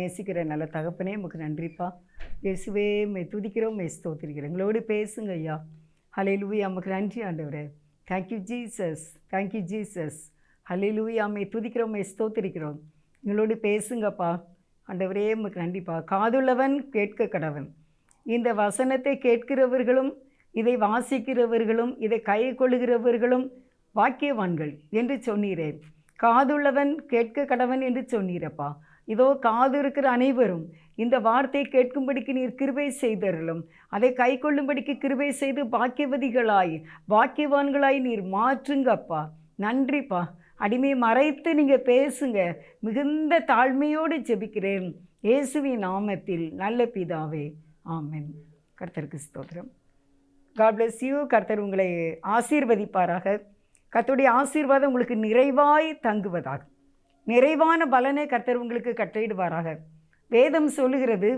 நேசிக்கிற நல்ல தகப்பனே உமக்கு நன்றிப்பா. இயேசுவே உம்மை துதிக்கிறோம், உம்மை ஸ்தோத்திரிக்கிறோம். எங்களோடு பேசுங்க ஐயா. ஹல்லேலூயா. உமக்கு நன்றி ஆண்டவரே. Thank you Jesus, thank you Jesus. Hallelujah. உம்மை துதிக்கிறோம், உம்மை ஸ்தோத்திரிக்கிறோம். எங்களோடு பேசுங்கப்பா ஆண்டவரே. உமக்கு நன்றிப்பா. காதுள்ளவன் கேட்க கடவன். இந்த வசனத்தை கேட்கிறவர்களும் இதை வாசிக்கிறவர்களும் இதை கை கொள்ளுகிறவர்களும் வாக்கியவான்கள் என்று சொன்னீரே. காதுள்ளவன் கேட்க கடவன் என்று சொன்னீரப்பா. இதோ காது இருக்கிற அனைவரும் இந்த வார்த்தையை கேட்கும்படிக்கு நீர் கிருபை செய்தருளும். அதை கை கொள்ளும்படிக்கு கிருபை செய்து பாக்கியவதிகளாய் பாக்கியவான்களாய் நீர் மாற்றுங்கப்பா. நன்றிப்பா. அடிமையை மறைத்து நீங்கள் பேசுங்க. மிகுந்த தாழ்மையோடு ஜெபிக்கிறேன் இயேசுவின் நாமத்தில் நல்ல பிதாவே, ஆமென். கர்த்தருக்கு ஸ்தோத்திரம். God bless you. கர்த்தர் உங்களை ஆசீர்வதிப்பாராக. கர்த்தருடைய ஆசீர்வாதம் உங்களுக்கு நிறைவாய் தங்குவதாக. நிறைவான பலனை கர்த்தர் உங்களுக்கு கட்டளையிடுவாராக. வேதம் சொல்லுகிறது,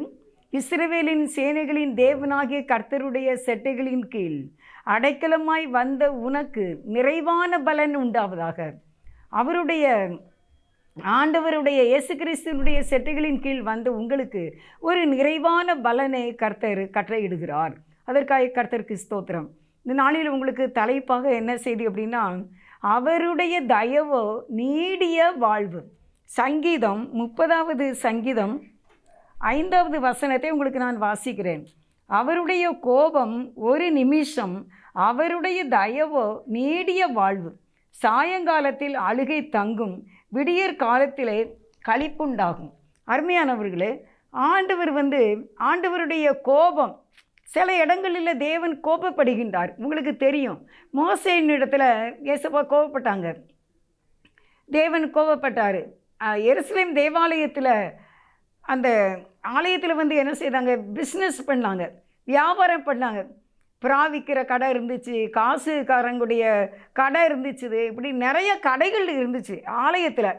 இஸ்ரவேலின் சேனைகளின் தேவனாகிய கர்த்தருடைய செட்டைகளின் கீழ் அடைக்கலமாய் வந்த உனக்கு நிறைவான பலன் உண்டாவதாக. அவருடைய ஆண்டவருடைய இயேசு கிறிஸ்துவினுடைய செட்டைகளின் கீழ் வந்த உங்களுக்கு ஒரு நிறைவான பலனை கர்த்தர் கட்டளையிடுகிறார். அதற்காக கர்த்தருக்கு ஸ்தோத்திரம். இந்த நாளில் உங்களுக்கு தலைப்பாக என்ன செய்தி அப்படின்னா, அவருடைய தயவோ நீடிய வாழ்வு. சங்கீதம் 30வது சங்கீதம் 5வது வசனத்தை உங்களுக்கு நான் வாசிக்கிறேன். அவருடைய கோபம் ஒரு நிமிஷம், அவருடைய தயவோ நீடிய வாழ்வு. சாயங்காலத்தில் அழுகை தங்கும், விடியற் காலத்திலே களிப்புண்டாகும். அருமையானவர்களே, ஆண்டவருடைய கோபம் சில இடங்களில் தேவன் கோபப்படுகின்றார். உங்களுக்கு தெரியும், மோசேயின் இடத்துல இயேசுவா கோபப்பட்டாங்க, தேவன் கோபப்பட்டார். எருசலேம் தேவாலயத்தில் அந்த ஆலயத்தில் என்ன செய்தாங்க, பிஸ்னஸ் பண்ணாங்க, வியாபாரம் பண்ணாங்க. பிராவிக்கிற கடை இருந்துச்சு, காசுக்காரங்களுடைய கடை இருந்துச்சு, இப்படி நிறைய கடைகள் இருந்துச்சு ஆலயத்தில்.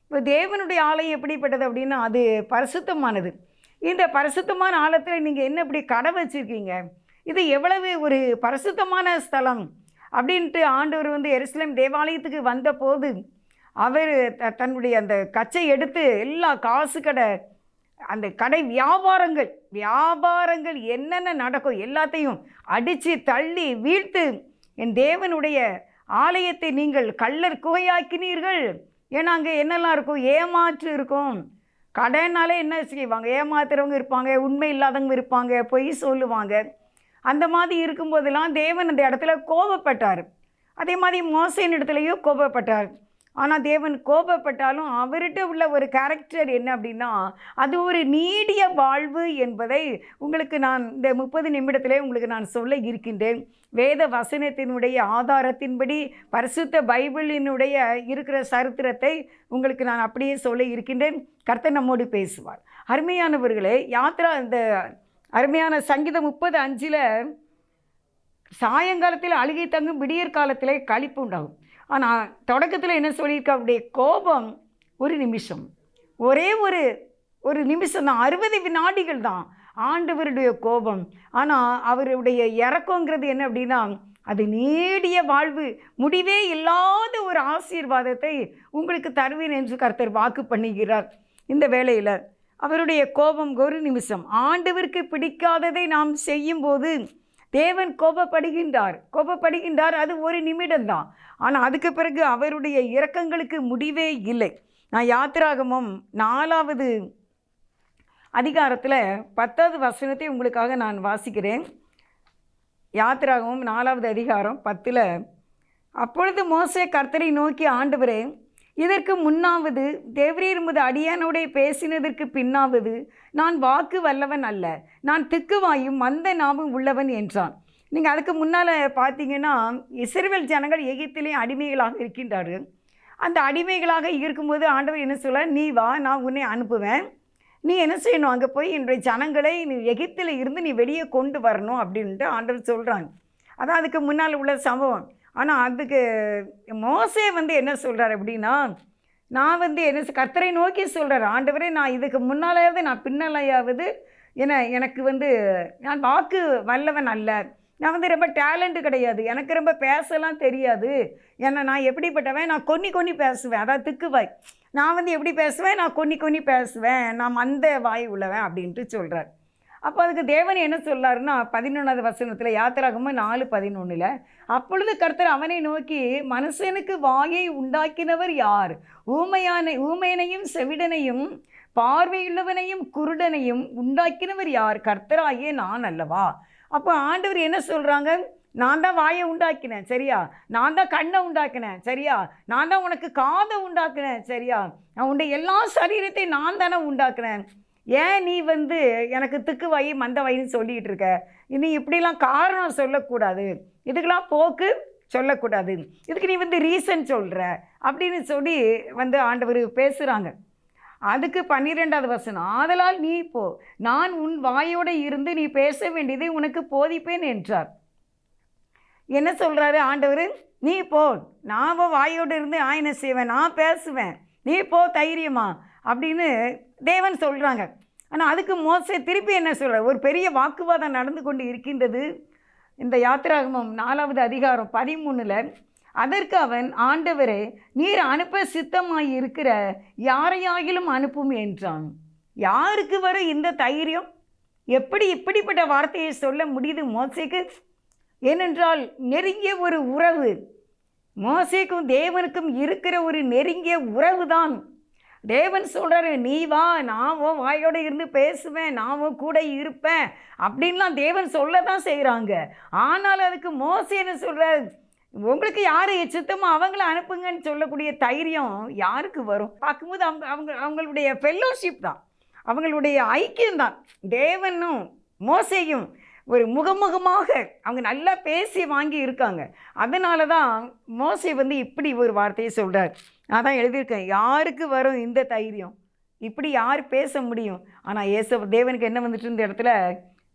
இப்போ தேவனுடைய ஆலயம் எப்படிப்பட்டது அப்படின்னா, அது பரிசுத்தமானது. இந்த பரிசுத்தமான ஆலயத்தில் நீங்கள் என்ன இப்படி கடை வச்சுருக்கீங்க, இது எவ்வளவு ஒரு பரிசுத்தமான ஸ்தலம் அப்படின்ட்டு ஆண்டவர் எருசலேம் தேவாலயத்துக்கு வந்தபோது அவர் தன்னுடைய அந்த கச்சை எடுத்து எல்லா காசு கடை, அந்த கடை வியாபாரங்கள் என்னென்ன நடக்கும் எல்லாத்தையும் அடித்து தள்ளி வீழ்த்து, என் தேவனுடைய ஆலயத்தை நீங்கள் கள்ளர் குகையாக்கினீர்கள். ஏன்னா அங்கே என்னெல்லாம் இருக்கும், ஏமாற்று இருக்கும். கடைனாலே என்ன செய்வாங்க, ஏமாத்துறவங்க இருப்பாங்க, உண்மை இல்லாதவங்க இருப்பாங்க, பொய் சொல்லுவாங்க. அந்த மாதிரி இருக்கும்போதெல்லாம் தேவன் அந்த இடத்துல கோபப்பட்டார். அதே மாதிரி மோசேயின் இடத்துலையும் கோபப்பட்டார். ஆனால் தேவன் கோபப்பட்டாலும் அவர்கிட்ட உள்ள ஒரு கேரக்டர் என்ன அப்படின்னா, அது ஒரு நீடிய வாழ்வு என்பதை உங்களுக்கு நான் இந்த 30 நிமிடத்திலே உங்களுக்கு நான் சொல்ல இருக்கின்றேன். வேத வசனத்தினுடைய ஆதாரத்தின்படி பரிசுத்த பைபிளினுடைய இருக்கிற சரித்திரத்தை உங்களுக்கு நான் அப்படியே சொல்ல இருக்கின்றேன். கர்த்தர் நம்மோடு பேசுவார். அருமையானவர்களே, இந்த அருமையான சங்கீதம் 30:5 சாயங்காலத்தில் அழுகை தங்கும், விடியற் காலத்தில் களிப்பு உண்டாகும். ஆனால் தொடக்கத்தில் என்ன சொல்லியிருக்க, அவருடைய கோபம் ஒரு நிமிஷம், ஒரே ஒரு நிமிஷம் தான், 60 வினாடிகள் தான் ஆண்டவருடைய கோபம். ஆனால் அவருடைய இறக்கங்கிறது என்ன அப்படின்னா, அது நீடிய வாழ்வு, முடிவே இல்லாத ஒரு ஆசீர்வாதத்தை உங்களுக்கு தருவேன் என்று கர்த்தர் வாக்கு பண்ணுகிறார். இந்த வேளையில் அவருடைய கோபம் ஒரு நிமிஷம். ஆண்டவருக்கு பிடிக்காததை நாம் செய்யும்போது தேவன் கோபப்படுகின்றார். அது ஒரு நிமிடம்தான். ஆனால் அதுக்கு பிறகு அவருடைய இரக்கங்களுக்கு முடிவே இல்லை. நான் யாத்திராகமம் 4வது அதிகாரத்தில் 10வது வசனத்தை உங்களுக்காக நான் வாசிக்கிறேன். யாத்திராகமம் 4வது அதிகாரம் 10. அப்பொழுது மோசே கர்த்தரை நோக்கி, ஆண்டவரே, இதற்கு முன்னாவது தேவரீர் உமது அடியானோடே பேசினதற்கு பின்னாவது நான் வாக்கு வல்லவன் அல்ல, நான் திக்குவாயும் மந்த நாவும் உள்ளவன் என்றான். நீங்கள் அதுக்கு முன்னால் பார்த்தீங்கன்னா, இஸ்ரவேல் ஜனங்கள் எகிப்திலே அடிமைகளாக இருக்கின்றார்கள். அந்த அடிமைகளாக இருக்கும்போது ஆண்டவர் என்ன சொல்ல, நீ வா, நான் உன்னை அனுப்புவேன், நீ என்ன செய்யணும், அங்கே போய் என்னுடைய ஜனங்களை நீ எகிப்தில் இருந்து நீ வெளியே கொண்டு வரணும் அப்படின்ட்டு ஆண்டவர் சொல்கிறாங்க. அதான் அதுக்கு முன்னால் உள்ள சம்பவம். ஆனால் அதுக்கு மோசே என்ன சொல்கிறார் அப்படின்னா, நான் என்ன கர்த்தரை நோக்கி சொல்கிறார், ஆண்டவரே, நான் இதுக்கு முன்னாலேயாவது நான் பின்னாலேயாவது எனக்கு நான் வாக்கு வல்லவன் அல்ல, நான் ரொம்ப டேலண்ட்டு கிடையாது, எனக்கு ரொம்ப பேசலாம் தெரியாது, ஏன்னா நான் எப்படிப்பட்டவன், நான் கொன்னி பேசுவேன், அதான் திக்குவாய், நான் வந்து எப்படி பேசுவேன், நான் கொன்னி கொன்னி பேசுவேன், நான் மந்த வாய் உள்ளவன் அப்படின்ட்டு சொல்கிறார். அப்போ அதுக்கு தேவன் என்ன சொல்கிறாருன்னா 11வது வசனத்தில், யாத்திராகமம் 4:11, அப்பொழுது கர்த்தர் அவனை நோக்கி, மனுஷனுக்கு வாயை உண்டாக்கினவர் யார்? ஊமையனையும் செவிடனையும் பார்வையுள்ளவனையும் குருடனையும் உண்டாக்கினவர் யார்? கர்த்தராகிய நான் அல்லவா? அப்போ ஆண்டவர் என்ன சொல்கிறாங்க? நான் தான் வாயை உண்டாக்கினேன், சரியா? நான் தான் கண்ணை உண்டாக்கினேன், சரியா? நான் தான் உனக்கு காதை உண்டாக்கினேன், சரியா? நான் உன்னுடைய எல்லா சரீரத்தையும் நான் தானே உண்டாக்கினேன். ஏன் நீ வந்து எனக்கு திக்கு வாயி மந்த வாயின்னு சொல்லிகிட்டு இருக்க? நீ இப்படிலாம் காரணம் சொல்லக்கூடாது, இதுக்கெல்லாம் போக்கு சொல்லக்கூடாது, இதுக்கு நீ வந்து ரீசன் சொல்கிற அப்படின்னு சொல்லி வந்து ஆண்டவர் பேசுகிறாங்க. அதுக்கு 12வது வசனம், ஆதலால் நீ போ, நான் உன் வாயோடு இருந்து நீ பேச வேண்டியதை உனக்கு போதிப்பேன் என்றார். என்ன சொல்கிறாரு ஆண்டவர்? நீ போ, நான் வாயோடு இருந்து என்ன செய்வேன், நான் பேசுவேன், நீ போ தைரியமா அப்படின்னு தேவன் சொல்கிறாங்க. ஆனால் அதுக்கு மோசே திருப்பி என்ன சொல்கிறார்? ஒரு பெரிய வாக்குவாதம் நடந்து கொண்டு இருக்கின்றது இந்த யாத்திராகமம் 4வது அதிகாரம் 13. அதற்கு அவன், ஆண்டவரே, நீர் அனுப்ப சித்தமாய் இருக்கிற யாரையாகிலும் அனுப்பும் என்றான். யாருக்கு வரும் இந்த தைரியம்? எப்படி இப்படிப்பட்ட வார்த்தையை சொல்ல முடியுது மோசேக்கு? ஏனென்றால் நெருங்கிய ஒரு உறவு, மோசேக்கும் தேவனுக்கும் இருக்கிற ஒரு நெருங்கிய உறவு தான். தேவன் சொல்கிறாரு, நீ வா, நான் வாயோடு இருந்து பேசுவேன், நான் கூட இருப்பேன் அப்படின்லாம் தேவன் சொல்ல தான் செய்கிறாங்க. ஆனால் அதுக்கு மோசே என்ன சொல்கிறார்? உங்களுக்கு யார் சித்தமோ அவங்கள அனுப்புங்கன்னு சொல்லக்கூடிய தைரியம் யாருக்கு வரும்? பார்க்கும்போது அவங்களுடைய ஃபெல்லோஷிப் தான், அவங்களுடைய ஐக்கியம்தான். தேவனும் மோசேயும் ஒரு முகமுகமாக அவங்க நல்லா பேசி வாங்கி இருக்காங்க. அதனால தான் மோசே வந்து இப்படி ஒரு வார்த்தையை சொல்கிறார். நான் தான் எழுதியிருக்கேன், யாருக்கு வரும் இந்த தைரியம்? இப்படி யார் பேச முடியும்? ஆனால் தேவனுக்கு என்ன வந்துட்டு இந்த இடத்துல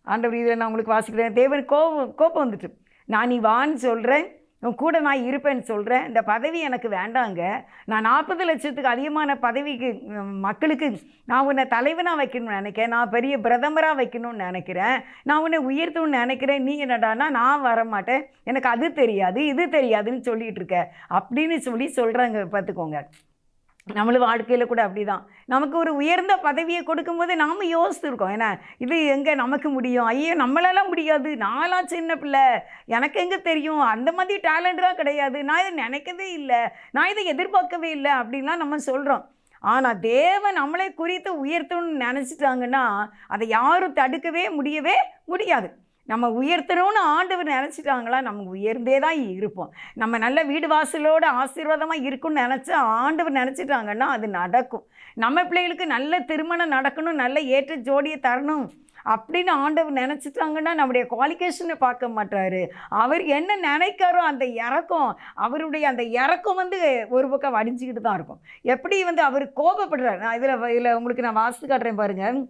ஆண்டவர் இதில் நான் உங்களுக்கு வாசிக்கிறேன். தேவனுக்கு கோபம் வந்துட்டு, நான் நீ வான்னு சொல்கிறேன், உன் கூட நான் இருப்பேன்னு சொல்கிறேன், இந்த பதவி எனக்கு வேண்டாங்க, நான் 40 லட்சத்துக்கு அதிகமான பதவிக்கு மக்களுக்கு நான் உன்னை தலைவனாக வைக்கணும்னு நினைக்கிறேன், நான் பெரிய பிரதமராக வைக்கணும்னு நினைக்கிறேன், நான் உன்னை உயர்த்தணும்னு நினைக்கிறேன், நீ என்னடானா நான் வரமாட்டேன், எனக்கு அது தெரியாது இது தெரியாதுன்னு சொல்லிகிட்டு இருக்க அப்படின்னு சொல்கிறாங்க. பார்த்துக்கோங்க, நம்மளும் வாழ்க்கையில் கூட அப்படி தான். நமக்கு ஒரு உயர்ந்த பதவியை கொடுக்கும்போது நாம் யோசித்துருக்கோம், ஏன்னா இது எங்கே நமக்கு முடியும், ஐயோ நம்மளாலாம் முடியாது, நான்லாம் சின்ன பிள்ளை, எனக்கு எங்கே தெரியும், அந்த மாதிரி டேலண்ட்லாம் கிடையாது, நான் இதை நினைக்கவே இல்லை, நான் இதை எதிர்பார்க்கவே இல்லை அப்படின்லாம் நம்ம சொல்கிறோம். ஆனால் தேவன் நம்மளை குறித்து உயர்த்தணும்னு நினச்சிட்டாங்கன்னா அதை யாரும் தடுக்கவே முடியாது. நம்ம உயர்த்தணும்னு ஆண்டவர் நினச்சிட்டாங்களா, நம்ம உயர்ந்தே தான் இருப்போம். நம்ம நல்ல வீடு வாசலோடு ஆசீர்வாதமாக இருக்குன்னு நினச்சா ஆண்டவர் நினச்சிட்டாங்கன்னா அது நடக்கும். நம்ம பிள்ளைகளுக்கு நல்ல திருமணம் நடக்கணும், நல்ல ஏற்ற ஜோடியை தரணும் அப்படின்னு ஆண்டவர் நினச்சிட்டாங்கன்னா நம்முடைய குவாலிஃபிகேஷனை பார்க்க மாட்டார். அவர் என்ன நினைக்காரோ அந்த இறக்கம், அவருடைய அந்த இறக்கம் வந்து ஒரு பக்கம் வடிஞ்சிக்கிட்டு தான் இருக்கும். எப்படி வந்து அவர் கோபப்படுறார், நான் இதில் உங்களுக்கு நான் வாசித்து காட்டுறேன் பாருங்கள்.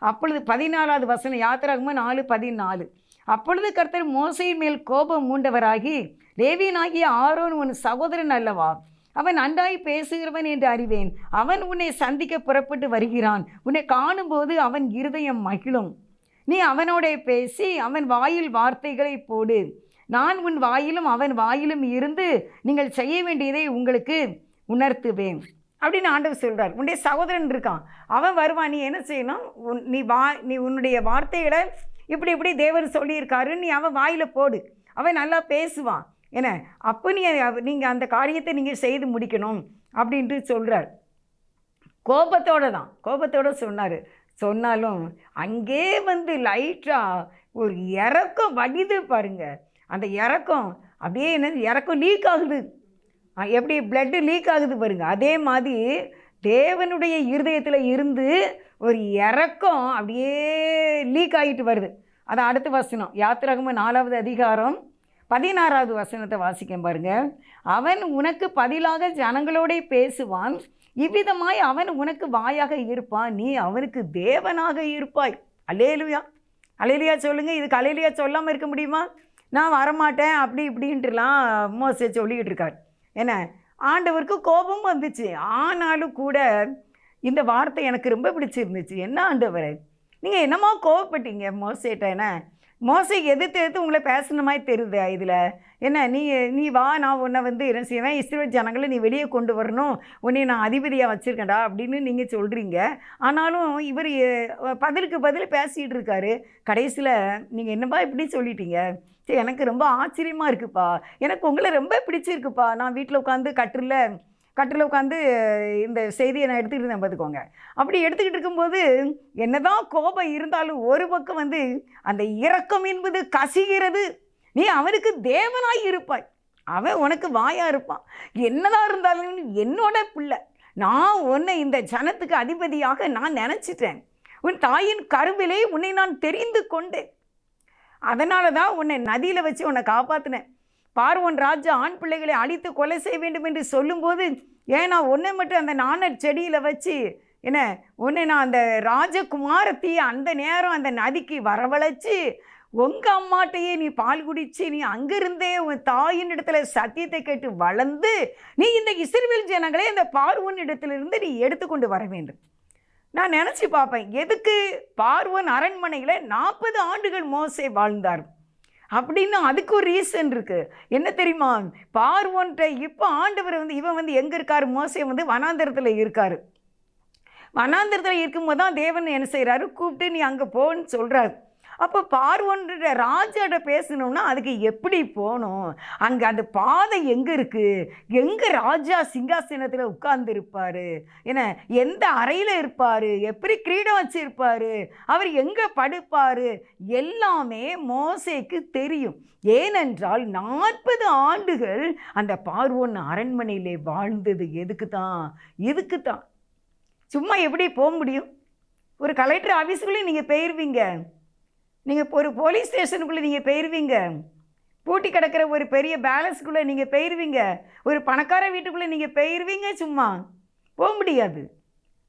அப்பொழுது 14வது வசனம், யாத்திராகமம் 4:14, அப்பொழுது கர்த்தர் மோசேயின் மேல் கோபம் மூண்டவராகி, லேவியனாகிய ஆரோன் உன் சகோதரன் அல்லவா, அவன் நன்றாய் பேசுகிறவன் என்று அறிவேன், அவன் உன்னை சந்திக்க புறப்பட்டு வருகிறான், உன்னை காணும்போது அவன் இருதயம் மகிழும், நீ அவனோட பேசி அவன் வாயில் வார்த்தைகளை போடு, நான் உன் வாயிலும் அவன் வாயிலும் இருந்து நீங்கள் செய்ய வேண்டியதை உங்களுக்கு உணர்த்துவேன் அப்படின்னு ஆண்டவர் சொல்கிறார். உன்னுடைய சகோதரன் இருக்கான், அவன் வருவான், நீ என்ன செய்யணும், நீ உன்னுடைய வார்த்தைகளை இப்படி தேவன் சொல்லியிருக்காருன்னு நீ அவன் வாயில் போடு, அவன் நல்லா பேசுவான், என்ன அப்போ நீங்கள் அந்த காரியத்தை நீங்கள் செய்து முடிக்கணும் அப்படின்ட்டு சொல்கிறார். கோபத்தோடு சொன்னாலும் அங்கே வந்து லைட்டாக ஒரு இறக்கம் வடிது பாருங்க. அந்த இறக்கம் அப்படியே இறக்கம் லீக் ஆகுது, எப்படி பிளட்டு லீக் ஆகுது பாருங்க. அதே மாதிரி தேவனுடைய இருதயத்தில் இருந்து ஒரு இறக்கம் அப்படியே லீக் ஆகிட்டு வருது. அது அடுத்த வசனம், யாத்திராகமம் 4வது அதிகாரம் 16வது வசனத்தை வாசிக்க பாருங்க. அவன் உனக்கு பதிலாக ஜனங்களோட பேசுவான், இவ்விதமாய் அவன் உனக்கு வாயாக இருப்பான், நீ அவனுக்கு தேவனாக இருப்பாய். அல்லேலூயா, அல்லேலூயா சொல்லுங்கள். இதுக்கு அல்லேலூயா சொல்லாமல் இருக்க முடியுமா? நான் வரமாட்டேன் அப்படி இப்படின்ட்டுலாம் மோசே சொல்லிக்கிட்டு இருக்கார். என்ன, ஆண்டவருக்கு கோபம் வந்துச்சு. ஆனாலும் கூட இந்த வார்த்தை எனக்கு ரொம்ப பிடிச்சிருந்துச்சு. என்ன ஆண்டவரே, நீங்கள் என்னமோ கோவப்பட்டீங்க மோசேட்ட, என்ன மோசே எதிர்த்து உங்களை பேசுன மாதிரி தெரியுது. இதில் என்ன, நீ வா, நான் உன்னை வந்து என்ன செய்வேன், இஸ்ரவேல் ஜனங்களை நீ வெளியே கொண்டு வரணும், உன்னை நான் அதிபதியாக வச்சுருக்கேன்டா அப்படின்னு நீங்கள் சொல்கிறீங்க. ஆனாலும் இவர் பதிலுக்கு பதில் பேசிகிட்டு இருக்காரு. கடைசியில் நீங்கள் என்னப்பா இப்படி சொல்லிட்டீங்க, சரி எனக்கு ரொம்ப ஆச்சரியமாக இருக்குப்பா, எனக்கு உங்களை ரொம்ப பிடிச்சிருக்குப்பா, நான் வீட்டில் உட்காந்து கட்டில் உட்காந்து இந்த செய்தியை நான் எடுத்துக்கிட்டு இருந்தேன் பார்த்துக்கோங்க. அப்படி எடுத்துக்கிட்டு இருக்கும்போது என்னதான் கோபம் இருந்தாலும் ஒரு பக்கம் வந்து அந்த இரக்கம் என்பது கசிகிறது. நீ அவனுக்கு தேவனாய் இருப்பாய், அவன் உனக்கு வாயாக இருப்பான். என்னதான் இருந்தாலும் என்னோட பிள்ளை, நான் உன்னை இந்த ஜனத்துக்கு அதிபதியாக நான் நினச்சிட்டேன். உன் தாயின் கருவிலே உன்னை நான் தெரிந்து கொண்டேன். அதனால தான் உன்னை நதியில் வச்சு உன்னை காப்பாற்றினேன். பார்வோன் ராஜா ஆண் பிள்ளைகளை அழித்து கொலை செய்ய வேண்டும் என்று சொல்லும்போது, ஏன்னா உன்னை மட்டும் அந்த நாணல் செடியில் வச்சு என்ன, உன்னை நான் அந்த ராஜகுமாரத்தையே அந்த நேரம் அந்த நதிக்கு வரவழைச்சி உங்கள் அம்மாட்டையே நீ பால் குடித்து நீ அங்கிருந்தே உன் தாயின் இடத்துல சத்தியத்தை கேட்டு வளர்ந்து நீ இந்த இஸ்ரவேல் ஜனங்களே இந்த பார்வோன் இடத்திலிருந்து நீ எடுத்துக்கொண்டு வர வேண்டும். நான் நினச்சி பார்ப்பேன், எதுக்கு பார்வோன் அரண்மனையில் 40 ஆண்டுகள் மோசே வாழ்ந்தார் அப்படின்னு. அதுக்கு ஒரு ரீசன் இருக்குது. என்ன தெரியுமா, பார்வோன்ட்ட இப்போ ஆண்டவர் வந்து இவன் வந்து எங்கே இருக்கார், மோசே வந்து வனாந்தரத்தில் இருக்கார். வனாந்தரத்தில் இருக்கும்போது தான் தேவன் என்ன செய்கிறாரு, கூப்பிட்டு நீ அங்கே போன்னு சொல்கிறார். அப்போ பார்வோன்ற ராஜாட்ட பேசணும்னா அதுக்கு எப்படி போகணும், அங்கே அந்த பாதை எங்கே இருக்குது, எங்கே ராஜா சிங்காசனத்தில் உட்கார்ந்துருப்பார், என்ன எந்த அறையில் இருப்பார், எப்படி கிரீடம் வச்சுருப்பார், அவர் எங்கே படுப்பார், எல்லாமே மோசேக்கு தெரியும். ஏனென்றால் 40 ஆண்டுகள் அந்த பார்வோன் அரண்மனையிலே வாழ்ந்தது எதுக்கு தான், இதுக்கு தான். சும்மா எப்படி போக முடியும்? ஒரு கலெக்டர் ஆஃபீஸுக்குள்ளே நீங்கள் போயிடுவீங்க, நீங்கள் ஒரு போலீஸ் ஸ்டேஷனுக்குள்ளே நீங்கள் போயிடுவீங்க, பூட்டி கிடக்கிற ஒரு பெரிய பேலன்ஸுக்குள்ளே நீங்கள் போயிடுவீங்க, ஒரு பணக்கார வீட்டுக்குள்ளே நீங்கள் போயிடுவீங்க. சும்மா போக முடியாது.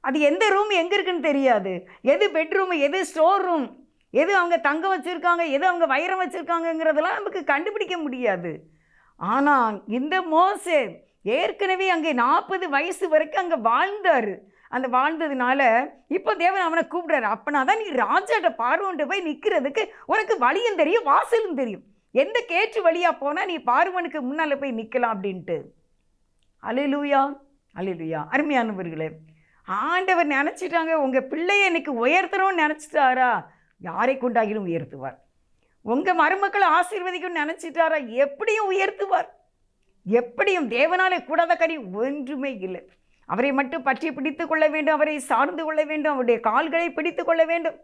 அது எந்த ரூம் எங்கே இருக்குன்னு தெரியாது, எது பெட்ரூமு, எது ஸ்டோர் ரூம், எது அவங்க தங்கம் வச்சுருக்காங்க, எது அவங்க வைரம் வச்சுருக்காங்கங்கிறதெல்லாம் நமக்கு கண்டுபிடிக்க முடியாது. ஆனால் இந்த மோசே ஏற்கனவே அங்கே 40 வயசு வரைக்கும் அங்கே வாழ்ந்தார். அந்த வாழ்ந்ததுனால இப்போ தேவன் அவனை கூப்பிடுறாரு. அப்பனா தான் நீ ராஜாட்ட பார்வோன்ட்டு போய் நிற்கிறதுக்கு உனக்கு வழியும் தெரியும், வாசலும் தெரியும், எந்த கேற்று வழியாக போனால் நீ பார்வனுக்கு முன்னால் போய் நிற்கலாம் அப்படின்ட்டு. அல்லேலூயா, அல்லேலூயா. அருமையானவர்களே, ஆண்டவர் நினச்சிட்டாங்க உங்கள் பிள்ளையை இன்னைக்கு உயர்த்தணும்னு நினச்சிட்டாரா, யாரை கொண்டாகிலும் உயர்த்துவார். உங்கள் மருமக்களை ஆசீர்வதிக்கணும்னு நினச்சிட்டாரா, எப்படியும் உயர்த்துவார். எப்படியும் தேவனாலே கூடாத காரியம் ஒன்றுமே இல்லை. அவரை மட்டும் பற்றி பிடித்து கொள்ள வேண்டும், அவரை சார்ந்து கொள்ள வேண்டும், அவருடைய கால்களை பிடித்து கொள்ள வேண்டும்.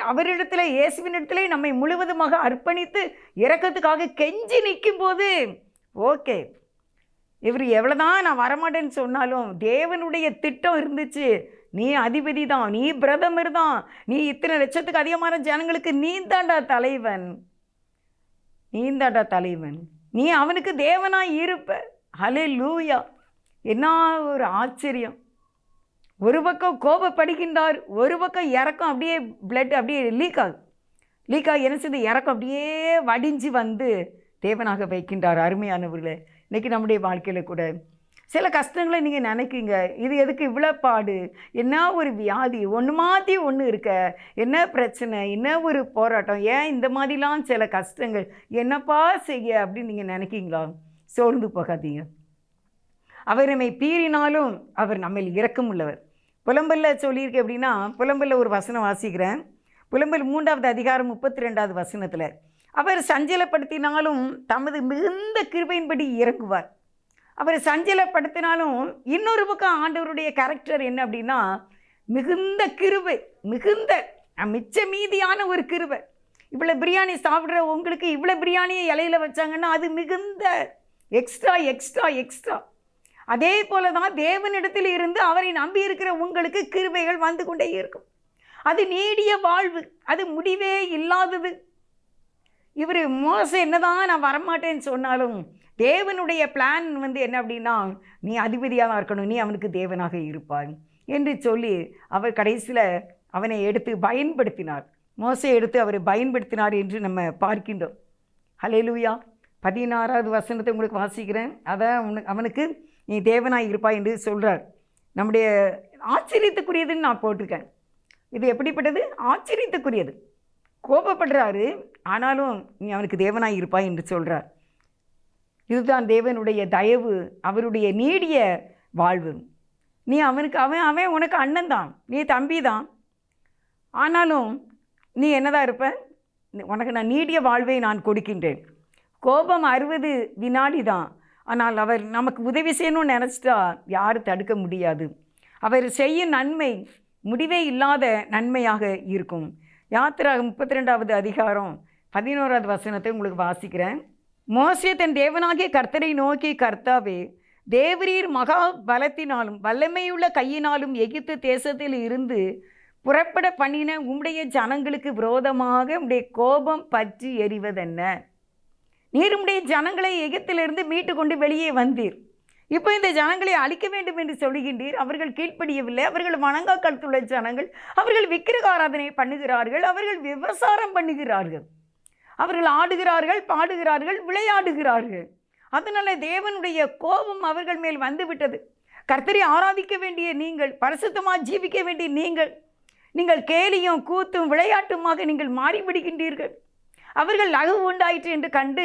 அவரிடத்துல இயேசுவின் இடத்துல நம்மை முழுவதுமாக அர்ப்பணித்து இரக்கத்துக்காக கெஞ்சி நிற்கும் போது ஓகே, இவர் எவ்வளோதான் நான் வரமாட்டேன்னு சொன்னாலும் தேவனுடைய திட்டம் இருந்துச்சு. நீ அதிபதி தான், நீ பிரதமர் தான், நீ இத்தனை லட்சத்துக்கு அதிகமான ஜனங்களுக்கு நீந்தாண்டா தலைவன், நீந்தாண்டா தலைவன், நீ அவனுக்கு தேவனாய் இருப்ப. ஹல்லேலூயா. என்ன ஒரு ஆச்சரியம். ஒரு பக்கம் கோபப்படுகின்றார், ஒரு பக்கம் இறக்கம் அப்படியே பிளட் அப்படியே லீக் ஆகி என்ன செய்து இறக்கம் அப்படியே வடிஞ்சு வந்து தேவனாக வைக்கின்றார். அருமையானவர்களே, இன்றைக்கி நம்முடைய வாழ்க்கையில் கூட சில கஷ்டங்களை நீங்கள் நினைக்கிங்க, இது எதுக்கு இவ்வளோ பாடு, என்ன ஒரு வியாதி, ஒன்று மாற்றி ஒன்று இருக்க, என்ன பிரச்சனை, என்ன ஒரு போராட்டம், ஏன் இந்த மாதிரிலாம் சில கஷ்டங்கள், என்னப்பா செய்ய அப்படின்னு நீங்கள் நினைக்கிங்களா? சோர்ந்து போகாதீங்க. அவர் நம்மை பீறினாலும் அவர் நம்மில் இரக்கம் உள்ளவர். புலம்பல்ல சொல்லியிருக்கு அப்படின்னா, புலம்பல்ல ஒரு வசனம் வாசிக்கிறேன். புலம்பல் 3வது அதிகாரம் 32வது வசனத்தில், அவர் சஞ்சலப்படுத்தினாலும் தமது மிகுந்த கிருபையின்படி இறங்குவார். அவர் சஞ்சலப்படுத்தினாலும் இன்னொரு பக்கம் ஆண்டவருடைய கேரக்டர் என்ன அப்படின்னா, மிகுந்த கிருபை, மிகுந்த மிச்ச மீதியான ஒரு கிருபை. இவ்வளோ பிரியாணி சாப்பிட்ற உங்களுக்கு இவ்வளோ பிரியாணியை இலையில் வச்சாங்கன்னா அது மிகுந்த எக்ஸ்ட்ரா எக்ஸ்ட்ரா எக்ஸ்ட்ரா. அதே போல தான் தேவனிடத்தில் இருந்து அவரை நம்பி இருக்கிற உங்களுக்கு கிருபைகள் வந்து கொண்டே இருக்கும். அது நீடிய வாழ்வு, அது முடிவே இல்லாதது. இவர் மோசே என்னதான் நான் வரமாட்டேன்னு சொன்னாலும் தேவனுடைய பிளான் வந்து என்ன அப்படின்னா, நீ அதிபதியாக தான் இருக்கணும், நீ அவனுக்கு தேவனாக இருப்பாய் என்று சொல்லி அவர் கடைசியில் அவனை எடுத்து பயன்படுத்தினார். மோசே எடுத்து அவரை பயன்படுத்தினார் என்று நம்ம பார்க்கின்றோம். ஹல்லேலூயா. 16வது வசனத்தை உங்களுக்கு வாசிக்கிறேன். அதான் அவனுக்கு நீ தேவனாய் இருப்பாய் என்று சொல்கிறார். நம்முடைய ஆச்சரியத்துக்குரியதுன்னு நான் போட்டிருக்கேன். இது எப்படிப்பட்டது? ஆச்சரியத்துக்குரியது. கோபப்படுறாரு, ஆனாலும் நீ அவனுக்கு தேவனாய் இருப்பாய் என்று சொல்கிறார். இதுதான் தேவனுடைய தயவு, அவருடைய நீடிய வாழ்வு. நீ அவனுக்கு அவன் உனக்கு அண்ணன் தான், நீ தம்பி தான், ஆனாலும் நீ என்னதான் இருப்ப, உனக்கு நான் நீடிய வாழ்வை நான் கொடுக்கின்றேன். கோபம் 60 வினாடி தான், ஆனால் அவர் நமக்கு உதவி செய்யணும்னு நினச்சிட்டா யாரும் தடுக்க முடியாது. அவர் செய்யும் நன்மை முடிவே இல்லாத நன்மையாக இருக்கும். யாத்திராகமம் 32வது அதிகாரம் 11வது வசனத்தை உங்களுக்கு வாசிக்கிறேன். மோசே தன் தேவனாகிய கர்த்தரை நோக்கி, கர்த்தாவே, தேவரீர் மகா பலத்தினாலும் வல்லமையுள்ள கையினாலும் எகிப்து தேசத்தில் இருந்து புறப்பட பண்ணின உம்முடைய ஜனங்களுக்கு விரோதமாக உம்முடைய கோபம் பற்றி எரிவதென்ன? நீர் உம்முடைய ஜனங்களை எகிப்திலிருந்து மீட்டு கொண்டு வெளியே வந்தீர். இப்போ இந்த ஜனங்களை அழிக்க வேண்டும் என்று சொல்லுகின்றீர். அவர்கள் கீழ்ப்படியவில்லை, அவர்கள் வணங்கா கழுத்துள்ள ஜனங்கள், அவர்கள் விக்கிரக ஆராதனை பண்ணுகிறார்கள், அவர்கள் விபசாரம் பண்ணுகிறார்கள், அவர்கள் ஆடுகிறார்கள், பாடுகிறார்கள், விளையாடுகிறார்கள். அதனால தேவனுடைய கோபம் அவர்கள் மேல் வந்துவிட்டது. கர்த்தரை ஆராதிக்க வேண்டிய நீங்கள், பரிசுத்தமாக ஜீவிக்க வேண்டிய நீங்கள் கேலியும் கூத்தும் விளையாட்டுமாக நீங்கள் மாறிவிடுகின்றீர்கள். அவர்கள் லகு உண்டாயிற்று என்று கண்டு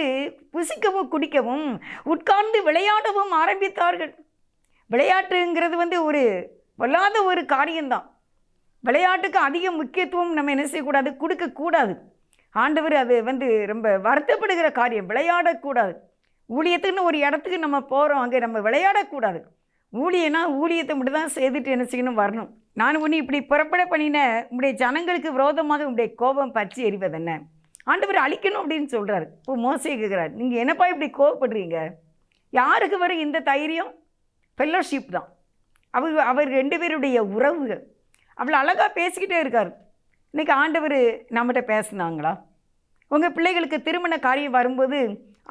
புசிக்கவும் குடிக்கவும் உட்கார்ந்து விளையாடவும் ஆரம்பித்தார்கள். விளையாட்டுங்கிறது ஒரு பொல்லாத ஒரு காரியம்தான். விளையாட்டுக்கு அதிக முக்கியத்துவம் நம்ம என்ன செய்யக்கூடாது, கொடுக்கக்கூடாது. ஆண்டவர் அது ரொம்ப வருத்தப்படுகிற காரியம். விளையாடக்கூடாது. ஊழியத்துக்குன்னு ஒரு இடத்துக்கு நம்ம போகிறோம், அங்கே நம்ம விளையாடக்கூடாது. ஊழியத்தை மட்டும் தான் செய்துட்டு என்ன செய்யணும், வரணும். நான் உன்னை இப்படி புறப்பட பண்ணின உங்களுடைய ஜனங்களுக்கு விரோதமாக உங்களுடைய கோபம் பற்றி எரிவதென்ன? ஆண்டவர் அழிக்கணும் அப்படின்னு சொல்கிறார். இப்போ மோசே கேட்குறார், நீங்கள் என்னப்பா இப்படி கோவப்படுறீங்க? யாருக்கு வரும் இந்த தைரியம்? ஃபெல்லோஷிப் தான். அவர் 2 பேருடைய உறவுகள். அவ்வளோ அழகாக பேசிக்கிட்டே இருக்கார். இன்றைக்கி ஆண்டவர் நம்மகிட்ட பேசுனாங்களா? உங்கள் பிள்ளைகளுக்கு திருமண காரியம் வரும்போது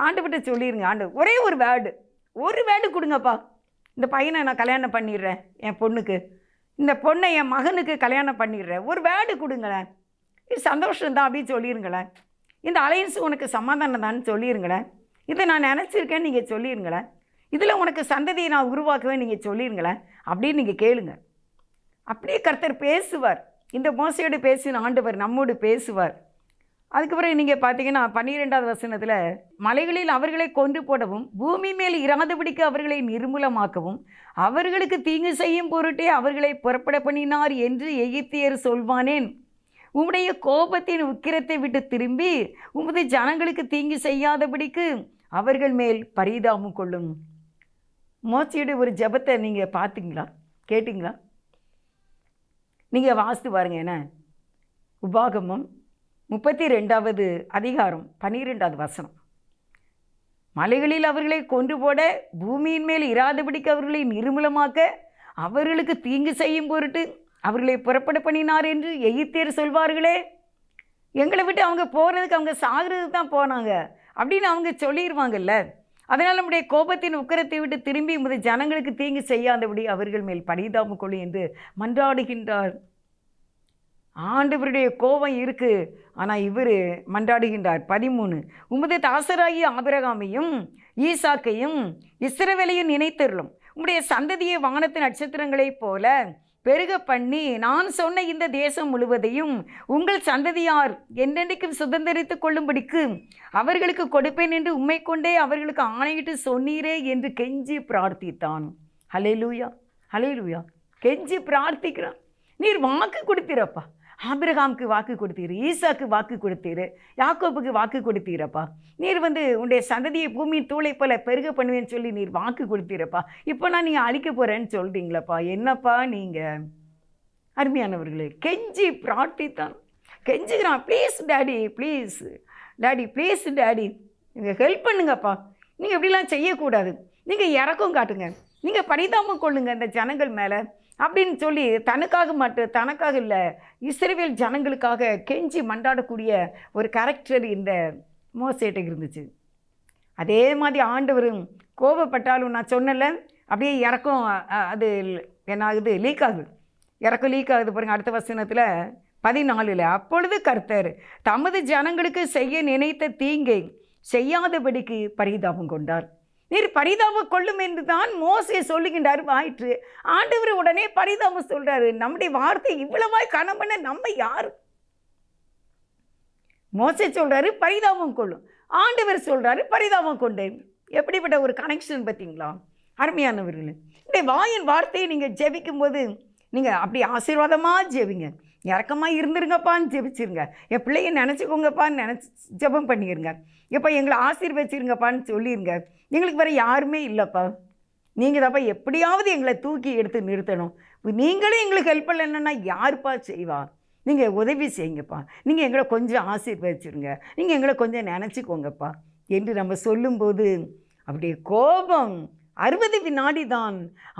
ஆண்டவர்கிட்ட சொல்லிடுங்க, ஆண்டவர் ஒரே ஒரு வேர்டு கொடுங்கப்பா, இந்த பையனை நான் கல்யாணம் பண்ணிடுறேன், என் பொண்ணுக்கு இந்த பொண்ணை என் மகனுக்கு கல்யாணம் பண்ணிடுறேன், ஒரு வேர்டு கொடுங்களேன், இது சந்தோஷம்தான் அப்படின்னு சொல்லிடுங்களேன், இந்த அலையன்ஸ் உனக்கு சமாதானம் தான் சொல்லிடுங்களேன், இதை நான் நினச்சிருக்கேன்னு நீங்கள் சொல்லிடுங்களேன், இதில் உனக்கு சந்ததியை நான் உருவாக்குவேன் நீங்கள் சொல்லிடுங்களேன் அப்படின்னு நீங்கள் கேளுங்க. அப்படியே கர்த்தர் பேசுவார். இந்த மோசையோடு பேசின ஆண்டவர் நம்மோடு பேசுவார். அதுக்கு பிறகு நீங்கள் பார்த்தீங்கன்னா 12வது வசனத்தில், மலைகளில் அவர்களை கொன்று போடவும் பூமி மேல் இராதபடிக்கு அவர்களை நிர்மூலமாக்கவும் அவர்களுக்கு தீங்கு செய்யும் பொருட்டே அவர்களை புறப்பட பண்ணினார் என்று எகிப்தியர் சொல்வானேன்? உம்முடைய கோபத்தின் உக்கிரத்தை விட்டு திரும்பி உமது ஜனங்களுக்கு தீங்கு செய்யாதபடிக்கு அவர்கள் மேல் பரிதாபம் கொள்ளும். மோசையுடைய ஒரு ஜெபத்தை நீங்கள் பார்த்தீங்களா, கேட்டிங்களா? நீங்கள் வாசித்து பாருங்க. என்ன உபாகமம் 32வது அதிகாரம் 12வது வசனம். மலைகளில் அவர்களை கொன்று போட பூமியின் மேல் இராதபடிக்கு அவர்களை நிர்மூலமாக்க அவர்களுக்கு தீங்கு செய்யும் பொருட்டு அவர்களை புறப்பட பண்ணினார் என்று எகிப்தியர் சொல்வார்களே. எங்களை விட்டு அவங்க போகிறதுக்கு, அவங்க சாகிறதுக்கு தான் போனாங்க அப்படின்னு அவங்க சொல்லிடுவாங்கல்ல. அதனால் நம்முடைய கோபத்தின் உக்கிரத்தை விட்டு திரும்பி உமது ஜனங்களுக்கு தீங்கு செய்யாதபடி அவர்கள் மேல் பரிதாபம் கொள்ளும் என்று மன்றாடுகின்றார். ஆண்டவருடைய கோபம் இருக்குது, ஆனால் இவர் மன்றாடுகின்றார். 13, உமது தாசராகிய ஆபிரகாமையும் ஈசாக்கையும் இஸ்ரவேலையும் நினைத்தருளும். உம்முடைய சந்ததியை வானத்து நட்சத்திரங்களைப் போல பெருக பண்ணி நான் சொன்ன இந்த தேசம் முழுவதையும் உங்கள் சந்ததியார் என்றென்றைக்கும் சுதந்திரித்து கொள்ளும்படிக்கு அவர்களுக்கு கொடுப்பேன் என்று உம்மை கொண்டே அவர்களுக்கு ஆணையிட்டு சொன்னீரே என்று கெஞ்சி பிரார்த்தித்தான். ஹல்லேலூயா, ஹல்லேலூயா. கெஞ்சி பிரார்த்திக்கிறான். நீர் வாக்கு கொடுத்தீரப்பா, ஆபிரகாமுக்கு வாக்கு கொடுத்தீர், ஈசாக்கு வாக்கு கொடுத்தீர், யாக்கோபுக்கு வாக்கு கொடுத்தீரப்பா. நீர் உன்னுடைய சந்ததியை பூமியின் தூளை போல பெருக பண்ணுவேன்னு சொல்லி நீர் வாக்கு கொடுத்தீரப்பா. இப்போ நான் நீங்கள் அழிக்க போகிறேன்னு சொல்கிறீங்களப்பா, என்னப்பா நீங்கள்? அருமையானவர்களே, கெஞ்சி பிரார்த்தித்தான். கெஞ்சுகிறான், please daddy, please daddy, please daddy, நீங்கள் ஹெல்ப் பண்ணுங்கப்பா, நீங்கள் இப்படிலாம் செய்யக்கூடாது, நீங்கள் இறக்கம் காட்டுங்க, நீங்கள் பரிதாபம் கொள்ளுங்க இந்த ஜனங்கள் மேலே அப்படின்னு சொல்லி தனக்காக இல்லை, இஸ்ரவேல் ஜனங்களுக்காக கெஞ்சி மன்றாடக்கூடிய ஒரு கேரக்டர் இந்த மோசேட்ட இருந்துச்சு. அதே மாதிரி ஆண்டவரும் கோபப்பட்டாலும் நான் சொன்னல, அப்படியே இறக்கம் அது என்ன ஆகுது, லீக் ஆகுது, இறக்கம் லீக் ஆகுது பாருங்கள். அடுத்த வசனத்தில் 14, அப்பொழுது கர்த்தர் தமது ஜனங்களுக்கு செய்ய நினைத்த தீங்கை செய்யாதபடிக்கு பரிதாபம் கொண்டார். நீர் பரிதாபம் கொள்ளும் என்று தான் மோசே சொல்லுகின்றார் ஆயிற்று. ஆண்டவர் உடனே பரிதாபம் சொல்கிறாரு. நம்முடைய வார்த்தை இவ்வளவாய் கனம் பண்ண நம்ம யார்? மோசே சொல்கிறாரு பரிதாபம் கொள்ளும், ஆண்டவர் சொல்கிறாரு பரிதாபம் கொண்டேன். எப்படிப்பட்ட ஒரு கனெக்ஷன் பார்த்தீங்களா அருமையானவர்களே. இந்த வாயின் வார்த்தையை நீங்கள் ஜெபிக்கும் போது நீங்கள் அப்படி ஆசீர்வாதமாக ஜெபிங்க. இறக்கமாக இருந்துருங்கப்பான்னு ஜெபிச்சிருங்க. என் பிள்ளைய நினச்சிக்கோங்கப்பான்னு ஜெபம் பண்ணிடுங்க. எப்போ எங்களை ஆசீர்வச்சிருங்கப்பான்னு சொல்லிடுங்க. எங்களுக்கு வேறு யாருமே இல்லைப்பா, நீங்கள் தான்ப்பா எப்படியாவது எங்களை தூக்கி எடுத்து நிறுத்தணும். நீங்களும் எங்களுக்கு ஹெல்ப் பண்ணலன்னா யாருப்பா செய்வா? நீங்கள் உதவி செய்யுங்கப்பா, நீங்கள் எங்களை கொஞ்சம் ஆசீர்வதிச்சிருங்க, நீங்கள் எங்களை கொஞ்சம் நினச்சிக்கோங்கப்பா என்று நம்ம சொல்லும்போது அவருடைய கோபம் 60 வினாடி தான்,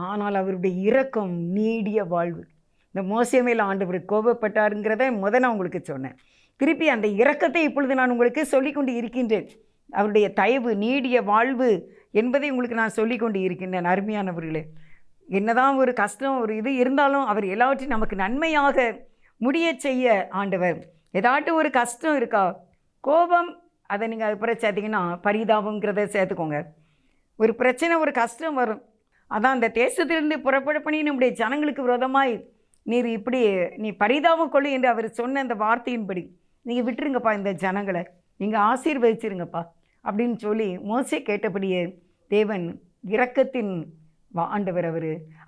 ஆனால் அவருடைய இரக்கம் நீடிய வாழ்வு. இந்த மோசே மேல் ஆண்டவர் கோபப்பட்டாருங்கிறத நான் உங்களுக்கு சொன்னேன். திருப்பி அந்த இரக்கத்தை இப்பொழுது நான் உங்களுக்கு சொல்லிக்கொண்டு இருக்கின்றேன். அவருடைய தயவு நீடிய வாழ்வு என்பதை உங்களுக்கு நான் சொல்லிக்கொண்டு இருக்கின்றேன். அருமையானவர்களே, என்னதான் ஒரு கஷ்டம் ஒரு இது இருந்தாலும் அவர் எல்லாவற்றையும் நமக்கு நன்மையாக முடிய செய்ய ஆண்டவர். ஏதாட்டும் ஒரு கஷ்டம் இருக்கா, கோபம், அதை நீங்கள் அப்புறம் சேர்த்திங்கன்னா பரிதாபங்கிறத சேர்த்துக்கோங்க. ஒரு பிரச்சனை ஒரு கஷ்டம் வரும், அதான் அந்த தேசத்திலிருந்து புறப்பட பண்ணி நம்முடைய ஜனங்களுக்கு விரோதமாய் நீர் இப்படி நீ பரிதாபம் கொள்ளு என்று அவர் சொன்ன அந்த வார்த்தையின்படி நீங்கள் விட்டுருங்கப்பா, இந்த ஜனங்களை நீங்கள் ஆசீர்வதிச்சிருங்கப்பா அப்படின்னு சொல்லி மோசே கேட்டபடியே தேவன் இரக்கத்தின் ஆண்டவர்.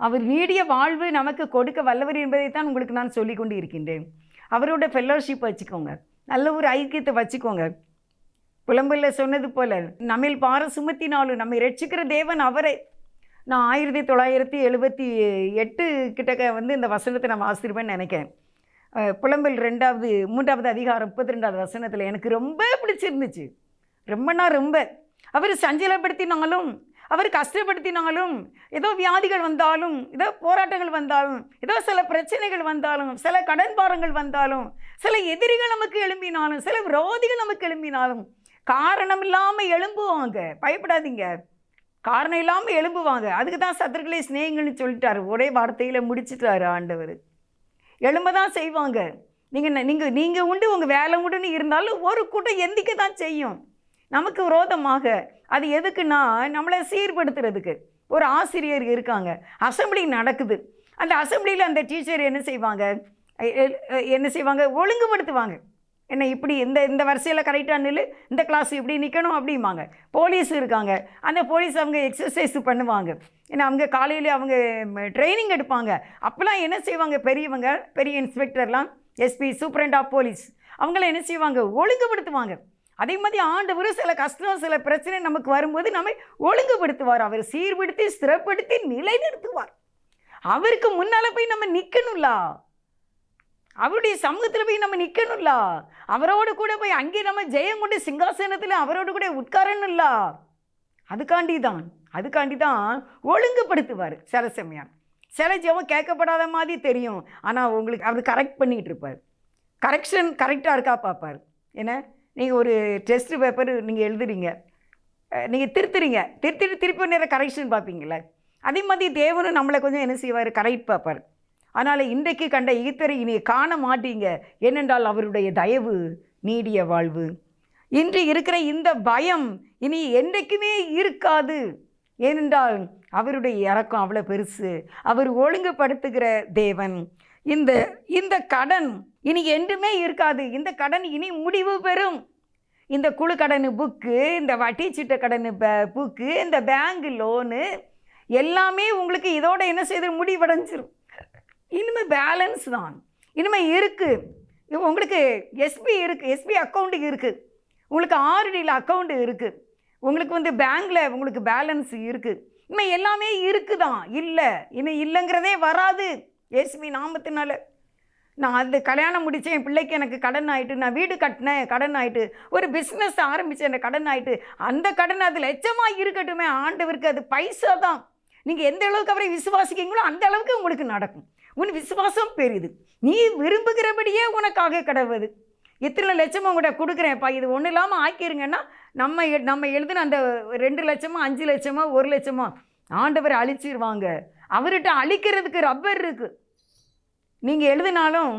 அவர் நீடிய வாழ்வு நமக்கு கொடுக்க வல்லவர் என்பதைத்தான் உங்களுக்கு நான் சொல்லி கொண்டு இருக்கின்றேன். அவரோட ஃபெல்லோஷிப் வச்சுக்கோங்க, நல்ல ஒரு ஐக்கியத்தை வச்சுக்கோங்க. புலம்பலில் சொன்னது போல் நம்மில் பார சுமத்தினாலும் நம்மை ரட்சிக்கிற தேவன் அவரை. நான் 1978 கிட்டக்க இந்த வசனத்தை நான் வாசிருப்பேன்னு நினைக்கிறேன். புலம்பல் 3வது அதிகாரம் 32வது வசனத்தில் எனக்கு ரொம்ப பிடிச்சிருந்துச்சு. ரொம்ப அவர் சஞ்சலப்படுத்தினாலும், அவர் கஷ்டப்படுத்தினாலும், ஏதோ வியாதிகள் வந்தாலும், ஏதோ போராட்டங்கள் வந்தாலும், ஏதோ சில பிரச்சனைகள் வந்தாலும், சில கடன் பாரங்கள் வந்தாலும், சில எதிரிகள் நமக்கு எழும்பினாலும், சில விரோதிகள் நமக்கு எழும்பினாலும் காரணம் இல்லாமல் எழும்புவாங்க. பயப்படாதீங்க, காரணம் இல்லாமல் எழும்புவாங்க. அதுக்கு தான் சத்துருக்களை சிநேகங்கள்னு சொல்லிட்டாரு, ஒரே வார்த்தையில் முடிச்சிட்டாரு ஆண்டவர். எழும்ப தான் செய்வாங்க. நீங்கள் உண்டு உங்கள் வேலை உண்டுன்னு இருந்தாலும் ஒரு கூட்டம் எந்திக்க தான் செய்யும் நமக்கு விரோதமாக. அது எதுக்குன்னா நம்மளை சீர்படுத்துறதுக்கு. ஒரு ஆசிரியர் இருக்காங்க, அசம்பிளி நடக்குது, அந்த அசம்பிளியில் அந்த டீச்சர் என்ன செய்வாங்க, ஒழுங்குபடுத்துவாங்க. என்ன இப்படி இந்த வரிசையில் கரெக்டாக நில்லு, இந்த கிளாஸ் இப்படி நிற்கணும் அப்படிம்பாங்க. போலீஸ் இருக்காங்க, அந்த போலீஸ் அவங்க எக்ஸசைஸ் பண்ணுவாங்க. ஏன்னா அவங்க காலையில் அவங்க ட்ரைனிங் எடுப்பாங்க. அப்போலாம் என்ன செய்வாங்க, பெரியவங்க பெரிய இன்ஸ்பெக்டர்லாம், எஸ்பி, சூப்பரண்ட் ஆஃப் போலீஸ், அவங்களாம் என்ன செய்வாங்க, ஒழுங்குபடுத்துவாங்க. அதே மாதிரி ஆண்டவர் சில கஷ்டம் சில பிரச்சனை நமக்கு வரும்போது நம்மை ஒழுங்குபடுத்துவார். அவர் சீர்படுத்தி ஸ்திரப்படுத்தி நிலைநிறுத்துவார். அவருக்கு முன்னால் போய் நம்ம நிற்கணும்ல, அவருடைய சமூகத்தில் போய் நம்ம நிற்கணும்ல, அவரோடு கூட போய் அங்கே நம்ம ஜெயம் கொண்டு சிங்காசனத்தில் அவரோடு கூட உட்காரணும்ல. அதுக்காண்டி தான் ஒழுங்குபடுத்துவார். சில சமயம் சில ஜெபம் கேட்கப்படாத மாதிரி தெரியும், ஆனால் உங்களுக்கு அவர் கரெக்ட் பண்ணிகிட்டு இருப்பார். கரெக்ஷன் கரெக்டாக இருக்கா பார்ப்பார். ஏன்னா நீங்கள் ஒரு டெஸ்ட் பேப்பர் நீங்கள் எழுதுறீங்க, நீங்கள் திருத்திட்டு திருப்பி நேரம் கரெக்ஷன் பார்ப்பீங்களே, அதே மாதிரி தேவனும் நம்மளை கொஞ்சம் என்ன செய்வார், கரெக்ட் பார்ப்பார். அதனால் இன்றைக்கு கண்ட ஈத்தரை இனி காண மாட்டீங்க. ஏனென்றால் அவருடைய தயவு நீடிய வாழ்வு. இன்று இருக்கிற இந்த பயம் இனி என்றைக்குமே இருக்காது. ஏனென்றால் அவருடைய இரக்கம் அவ்வளோ பெருசு. அவர் ஒழுங்குபடுத்துகிற தேவன். இந்த கடன் இனி என்றுமே இருக்காது. இந்த கடன் இனி முடிவு பெறும். இந்த குழு கடன் புக்கு, இந்த வட்டி சீட்ட கடன் புக்கு, இந்த பேங்க் லோனு எல்லாமே உங்களுக்கு இதோட என்ன செய்து முடிவடைஞ்சிரும். இனிமேல் பேலன்ஸ் தான் இனிமேல் இருக்குது. உங்களுக்கு எஸ்பி இருக்குது, எஸ்பி அக்கௌண்ட்டு இருக்குது, உங்களுக்கு ஆர்டியில் அக்கௌண்ட்டு இருக்குது, உங்களுக்கு பேங்க்கில் உங்களுக்கு பேலன்ஸ் இருக்குது. இனிமேல் எல்லாமே இருக்குதான். இல்லை இனிமேல் இல்லைங்கிறதே வராது எஸ்பி நாமத்தினால. நான் அது கல்யாணம் முடித்தேன், என் பிள்ளைக்கு எனக்கு கடன் ஆகிட்டு, நான் வீடு கட்டினேன் கடன் ஆகிட்டு, ஒரு பிஸ்னஸ் ஆரம்பித்தேன் எனக்கு கடன் ஆகிட்டு, அந்த கடன் அது லட்சமாக இருக்கட்டுமே, ஆண்டவருக்கு அது பைசா தான். நீங்கள் எந்த அளவுக்கு அவரை விசுவாசிக்கிறீங்களோ அந்த அளவுக்கு உங்களுக்கு நடக்கும். உன் விசுவாசம் பெரிது, நீ விரும்புகிறபடியே உனக்காக கடவுது. இத்தனை லட்சம் உங்கள்கிட்ட கொடுக்குறேன்ப்பா, இது ஒன்றும் இல்லாமல் ஆக்கிருங்கன்னா நம்ம எழுதுன அந்த 2 லட்சமோ 5 லட்சமோ 1 லட்சமோ ஆண்டவர் அழிச்சிருவாங்க. அவர்கிட்ட அழிக்கிறதுக்கு ரப்பர் இருக்குது. நீங்கள் எழுதினாலும்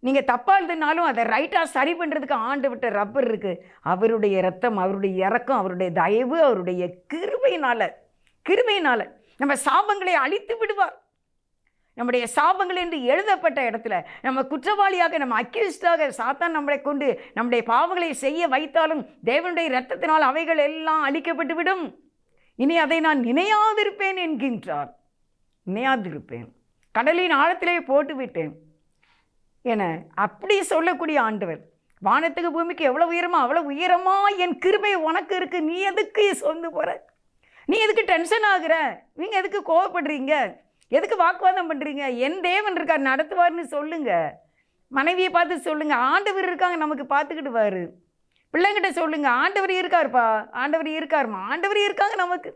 நீங்கள் தப்பாக எழுதினாலும் அதை ரைட்டாக சரி பண்ணுறதுக்கு ஆண்டவர்கிட்ட ரப்பர் இருக்குது. அவருடைய இரத்தம், அவருடைய இரக்கம், அவருடைய தயவு, அவருடைய கிருபையினால் நம்ம சாபங்களை அழித்து விடுவார். நம்முடைய சாபங்கள் என்று எழுதப்பட்ட இடத்துல நம்ம குற்றவாளியாக, நம்ம அக்யூஸ்டாக சாத்தான் நம்மளை கொண்டு நம்முடைய பாவங்களை செய்ய வைத்தாலும் தேவனுடைய இரத்தத்தினால் அவைகள் எல்லாம் அழிக்கப்பட்டு விடும். இனி அதை நான் நினையாதிருப்பேன் என்கின்றார். நினையாதிருப்பேன், கடலின் ஆழத்திலே போட்டு விட்டேன் என அப்படி சொல்லக்கூடிய ஆண்டவர். வானத்துக்கு பூமிக்கு எவ்வளோ உயரமா அவ்வளோ உயரமா என் கிருபை உனக்கு இருக்கு. நீ எதுக்கு சொந்து போகிற? நீ எதுக்கு டென்ஷன் ஆகுற? நீங்கள் எதுக்கு கோவப்படுறீங்க? எதுக்கு வாக்குவாதம் பண்ணுறீங்க? என் தேவன் இருக்கார், நடத்துவார்னு சொல்லுங்க. மனைவியை பார்த்து சொல்லுங்க, ஆண்டவர் இருக்காங்க நமக்கு பார்த்துக்கிடுவார். பிள்ளைங்கிட்ட சொல்லுங்க, ஆண்டவர் இருக்காருப்பா, ஆண்டவர் இருக்காருமா, ஆண்டவர் இருக்காங்க நமக்கு.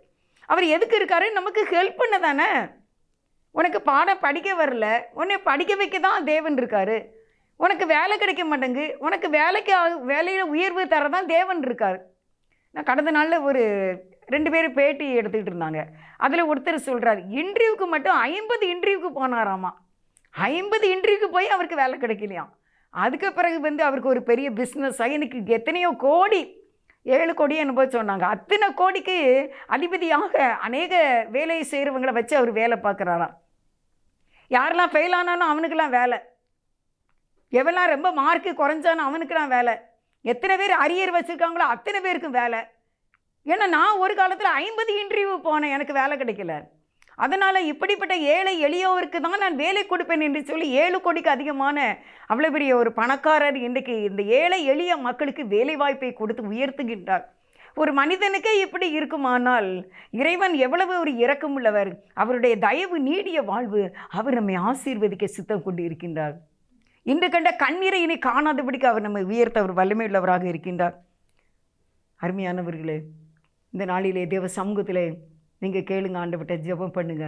அவர் எதுக்கு இருக்காரு? நமக்கு ஹெல்ப் பண்ண தானே. உனக்கு பாடம் படிக்க வரல, உன்னை படிக்க வைக்க தான் தேவன் இருக்காரு. உனக்கு வேலை கிடைக்க மாட்டேங்கு, உனக்கு வேலையில் உயர்வு தர தான் தேவன் இருக்கார். நான் கடந்த நாளில் ஒரு 2 பேர் பேட்டி எடுத்துக்கிட்டு இருந்தாங்க. அதில் ஒருத்தர் சொல்கிறார், இன்டர்வியூக்கு மட்டும் 50 இன்டர்வியூக்கு போனாராமா. 50 இன்டர்வியூக்கு போய் அவருக்கு வேலை கிடைக்கலையாம். அதுக்கு பிறகு அவருக்கு ஒரு பெரிய பிஸ்னஸ் ஆகி எனக்கு எத்தனையோ கோடி, 7 கோடி என்னப்போ சொன்னாங்க. அத்தனை கோடிக்கு அதிபதியாக அநேக வேலையை செய்கிறவங்களை வச்சு அவர் வேலை பார்க்குறாராம். யாரெல்லாம் ஃபெயில் ஆனானோ அவனுக்கெல்லாம் வேலை, எவெல்லாம் ரொம்ப மார்க்கு குறைஞ்சானோ அவனுக்கெல்லாம் வேலை, எத்தனை பேர் அரியர் வச்சுருக்காங்களோ அத்தனை பேருக்கும் வேலை. ஏன்னா நான் ஒரு காலத்தில் 50 இன்டர்வியூ போனேன், எனக்கு வேலை கிடைக்கல. அதனால் இப்படிப்பட்ட ஏழை எளியோருக்கு தான் நான் வேலை கொடுப்பேன் என்று சொல்லி 7 கோடிக்கு அதிகமான அவ்வளோ பெரிய ஒரு பணக்காரர் இன்றைக்கு இந்த ஏழை எளிய மக்களுக்கு வேலை வாய்ப்பை கொடுத்து உயர்த்துகின்றார். ஒரு மனிதனுக்கே இப்படி இருக்குமானால் இறைவன் எவ்வளவு ஒரு இரக்கமுள்ளவர், அவருடைய தயவு நீடிய வாழ்வு, அவர் நம்மை ஆசீர்வதிக்க சித்தம் கொண்டு இருக்கின்றார். இன்று கண்ட கண்ணீரை இனி காணாதபடிக்கு அவர் நம்மை உயர்த்த அவர் வல்லமையுள்ளவராக இருக்கின்றார். அருமையானவர்களே, இந்த நாளிலே தேவ சமூகத்திலே நீங்கள் கேளுங்க, ஆண்டவர்கிட்ட ஜெபம் பண்ணுங்க.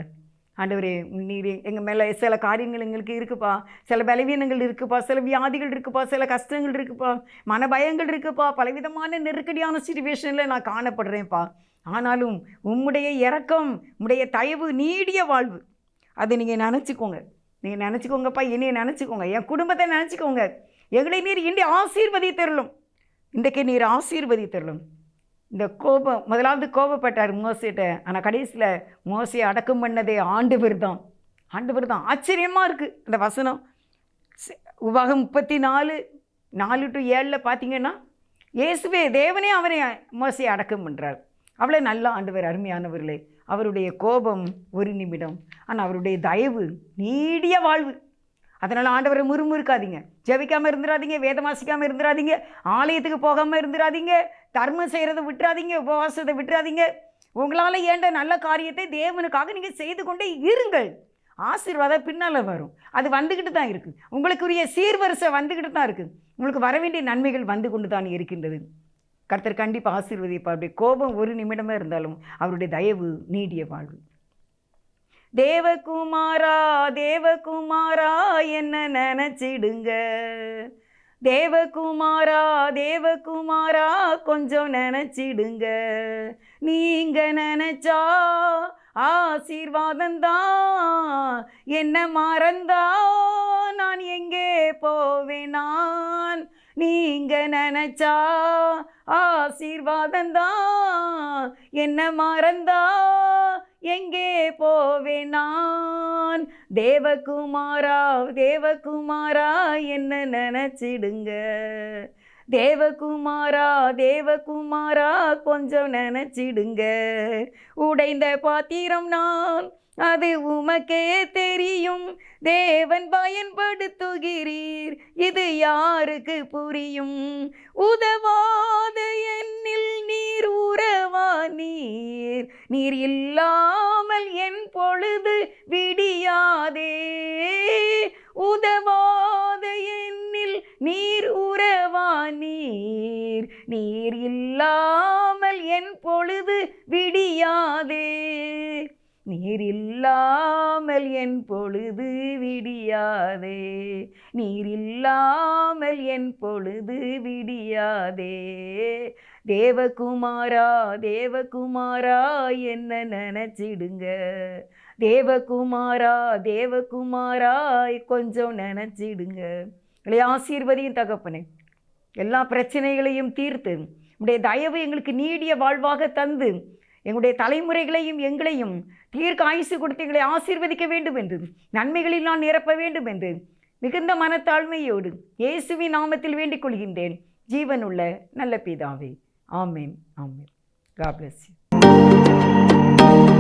ஆண்டவரே, நீர் எங்கள் மேலே சில காரியங்கள் எங்களுக்கு இருக்குப்பா, சில பலவீனங்கள் இருக்குப்பா, சில வியாதிகள் இருக்குப்பா, சில கஷ்டங்கள் இருக்குப்பா, மனபயங்கள் இருக்குப்பா, பலவிதமான நெருக்கடியான சிச்சுவேஷனில் நான் காணப்படுறேன்ப்பா. ஆனாலும் உம்முடைய இரக்கம், உம்முடைய தயவு நீடிய வாழ்வு, அதை நீங்கள் நினச்சிக்கோங்க. நீங்கள் நினச்சிக்கோங்கப்பா, என்னையை நினச்சிக்கோங்க, என் குடும்பத்தை நினச்சிக்கோங்க. எங்களை நீர் இன்றைய ஆசீர்வதித்தருளும், இன்றைக்கு நீர் ஆசீர்வதித்தருளும். இந்த கோபம், முதலாவது கோபப்பட்டார் மோசேட்ட, ஆனால் கடைசியில் மோசையை அடக்கம் பண்ணதே ஆண்டவர் தான். ஆண்டவர் தான். ஆச்சரியமாக இருக்குது அந்த வசனம். உபாகம் 34:4-7 பார்த்தீங்கன்னா இயேசுவே தேவனே அவரை மோசையை அடக்கம் பண்ணுறார். அவ்வளோ நல்ல ஆண்டவர். அருமையானவர்களே, அவருடைய கோபம் 1 நிமிடம், ஆனால் அவருடைய தயவு நீடிய வாழ்வு. அதனால் ஆண்டவரை முறுமுறுக்காதீங்க, ஜெபிக்காமல் இருந்துடாதீங்க, வேதம் வாசிக்காமல் இருந்துடாதீங்க, ஆலயத்துக்கு போகாமல் இருந்துடாதீங்க, தர்மம் செய்கிறத விட்டுறாதீங்க, உபவாசத்தை விட்டுறாதீங்க. உங்களால் ஏண்ட நல்ல காரியத்தை தேவனுக்காக நீங்கள் செய்து கொண்டே இருங்கள். ஆசீர்வாதம் பின்னால் வரும், அது வந்துக்கிட்டு தான் இருக்குது. உங்களுக்குரிய சீர்வரிசை வந்துக்கிட்டு தான் இருக்குது. உங்களுக்கு வர வேண்டிய நன்மைகள் வந்து கொண்டு தான் இருக்கின்றது. கர்த்தர் கண்டிப்பாக ஆசீர்வதிப்பார். அப்படி கோபம் 1 நிமிடமாக இருந்தாலும் அவருடைய தயவு நீடிய வாழ்வு. தேவகுமாரா தேவகுமாரா என்ன நினச்சிடுங்க, தேவகுமாரா தேவகுமாரா கொஞ்சம் நினச்சிடுங்க. நீங்கள் நினச்சா ஆசீர்வாதந்தான், என்ன மறந்தா நான் எங்கே போவேன் நான். நீங்கள் நினச்சா ஆசீர்வாதந்தான், என்ன மறந்தா எங்கே போவேன் நான். தேவகுமாரா தேவகுமாரா என்ன நினச்சிடுங்க, தேவகுமாரா தேவகுமாரா கொஞ்சம் நினச்சிடுங்க. உடைந்த பாத்திரம் நான், அது உமக்கே தெரியும், தேவன் பயன்படுத்துகிறீர், இது யாருக்கு புரியும். உதவாத என்னில் நீர் உறவா நீர், நீர் இல்லாமல் என் பொழுது விடியாதே. உதவாத என்னில் நீர் உறவா நீர், நீர் இல்லாமல் என் பொழுது விடியாதே. நீர் இல்லாமல் என் பொழுது விடியாதே, நீர் இல்லாமல் என் பொழுது விடியாதே. தேவகுமாரா தேவகுமாரா என்ன நினச்சிடுங்க, தேவகுமாரா தேவகுமாரா கொஞ்சம் நினச்சிடுங்க. எங்களை ஆசீர்வதியும் தகப்பனே, எல்லா பிரச்சனைகளையும் தீர்த்து உடைய தயவு எங்களுக்கு நீடிய வாழ்வாக தந்து எங்களுடைய தலைமுறைகளையும் எங்களையும் தீர்க்க ஆயுசு கொடுத்து எங்களை ஆசீர்வதிக்க வேண்டும் என்று, நன்மைகளில் நான் நிரப்ப வேண்டும் என்று மிகுந்த மனத்தாழ்மையோடு இயேசுவின் நாமத்தில் வேண்டிக் கொள்கின்றேன் ஜீவனுள்ள நல்ல பிதாவே. ஆமென், ஆமென். God bless you.